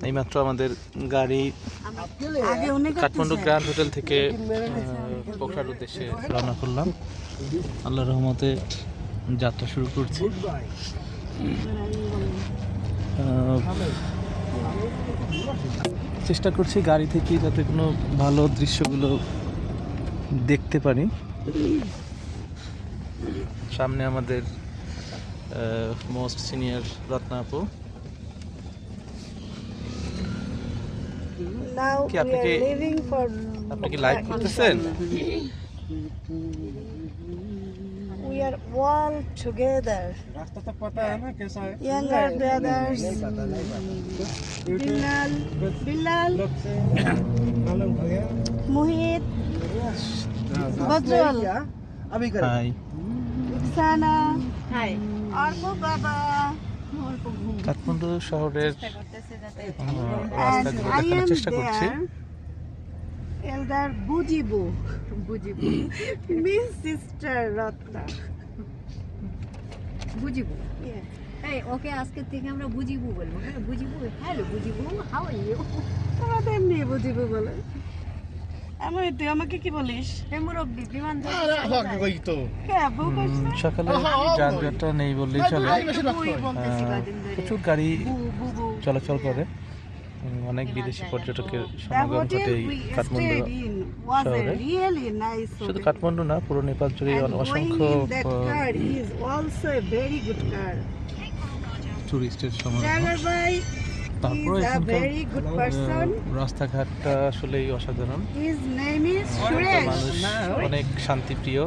এইমাত্র আমাদের গাড়ি কাঠমান্ডু গ্র্যান্ড হোটেল থেকে পোখরার উদ্দেশ্যে রওনা করলাম। আল্লাহর রহমতে যাত্রা শুরু করছি। চেষ্টা করছি গাড়ি থেকে যাতে কোনো ভালো দৃশ্যগুলো দেখতে পারি। সামনে আমাদের মোস্ট সিনিয়র রত্না আপু। কি আপনি কি লাইভ করতেছেন? We are all together. Younger brothers. Bilal, Mohit, Bajrul, hi, Sana, Arpo Baba. Kathmandu শহরের রাস্তাগুলো I দেখানোর am চেষ্টা করছি। there. Elder Bujibu, Miss Sister Ratna. বুঝিবু Yeah. এই ওকে আজকে থেকে আমরা বুঝিবু বলবো। হ্যাঁ বুঝিবু, হ্যালো বুঝিবু, হাউ আর ইউ? তোরা তো এমনি বুঝিবু বলে। তুই আমাকে কি বলিস? হে মুরব্বি বিমান কে আবু কইছ না? সকালে যানজটটা নেই বললেই চলে। বলতেছি কদিন ধরে প্রচুর গাড়ি বুবু। চলাচল করে। অনেক বিদেশি পর্যটকের The সমাগম hotel ঘটে এই we Kathmandu stayed in was a শহরে। really nice শুধু hotel. কাঠমান্ডু না, পুরো নেপাল জুড়ে And অসংখ্য going in that car is also a very good car. টুরিস্টের সমাগম। Driver boy তারপরে is a এখানকার very good person. রাস্তাঘাটটা আসলেই অসাধারণ। His name is মানুষ Suresh. অনেক শান্তিপ্রিয়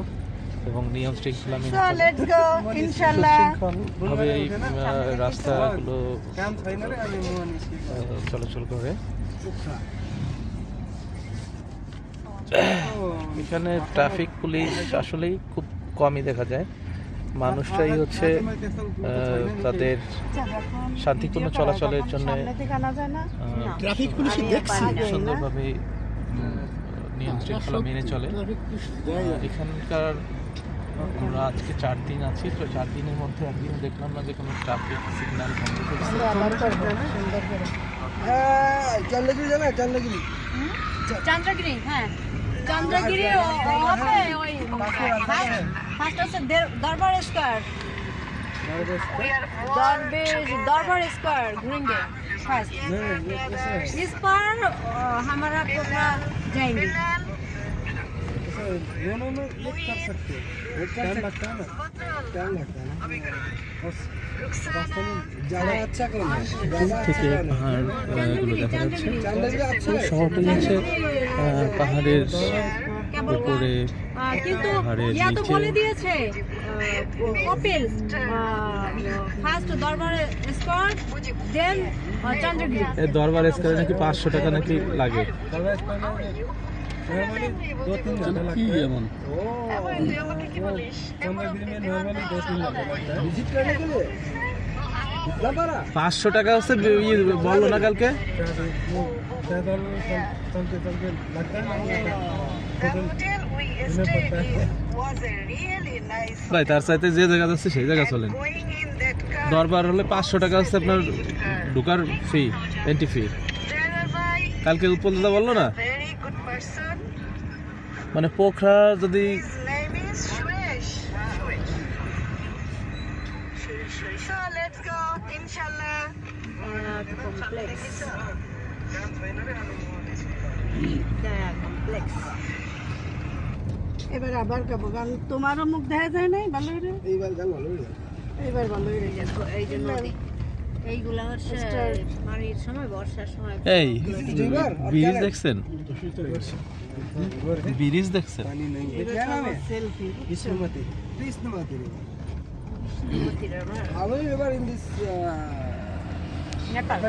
এবং নিয়ম শৃঙ্খলা মেনে So let's go, inshallah. ভাবে এই রাস্তাগুলো চলাচল করে। এখানে ট্রাফিক পুলিশ আসলেই খুব কমই দেখা যায়। মানুষটাই হচ্ছে তাদের শান্তিপূর্ণ চলাচলের জন্য ট্রাফিক পুলিশ দেখছি সুন্দরভাবে নিয়ম শৃঙ্খলা মেনে চলে। এখানকার আমরা আজকে 4 দিন আছি, তো 4 দিনের মধ্যে একদিন দেখলাম না যে কোনো ট্রাফিক সিগন্যাল বন্ধ করছে। চন্দ্রগিরি, হ্যাঁ চন্দ্রগিরি ওই ফার্স্ট হচ্ছে দরবার স্কোয়ার, दरबार स्क्वायर घूमेंगे फर्स्ट। इस पर हमारा पोखरा जाएंगे। दोनों में एक कर सकते हैं। टाइम लगता है ना, टाइम लगता है ना। रास्ते में ज़्यादा अच्छा कौन है? থেকে পাহাড়গুলো দেখা যাচ্ছে। শহরটি হচ্ছে পাহাড়ের উপরে, কিন্তু পাহাড়ের ইয়া তো নিচে। বলে দিয়েছে কপিল ফার্স্ট দরবার স্কোয়ার দেন চন্দ্রগিরি। এই দরবার স্কয়ারে নাকি 500 টাকা নাকি লাগে। नॉर्मली 2-3 घंटे लगता है। এমন चंद्रगिरी में नॉर्मली 2-3 घंटे लगता है विजिट करने के लिए। इतना बड़ा 500 টাকা হচ্ছে বললো না কালকে। पैदल चलते चलते लगता है hotel we stayed in was a really nice ভাই তার চাইতে যে জায়গা যাচ্ছে সেই জায়গা চলেন। going in that car. দরবার হলে 500 টাকা হচ্ছে আপনার ঢোকার ফি, এন্ট্রি ফি। Driver boy কালকে উৎপলদা বললো না, very good person. মানে পোখরা যদি His name is Suresh. So let's go, inshallah. এবার আবার কাবো গান তোমারও মুখ দেখা যায় নাই ভালো রে এইবার গান ভালো হয়ে যায়। এবার ভালো রে এই যে নদী এইগুলা হচ্ছে পানির সময়, বর্ষার সময়। এই ব্রিজ দেখছেন? ব্রিজ দেখছেন? पानी नहीं है। क्या नाम है? সেলফি कृष्णमती। कृष्णमती। নদীর আমার However, in this নেপাল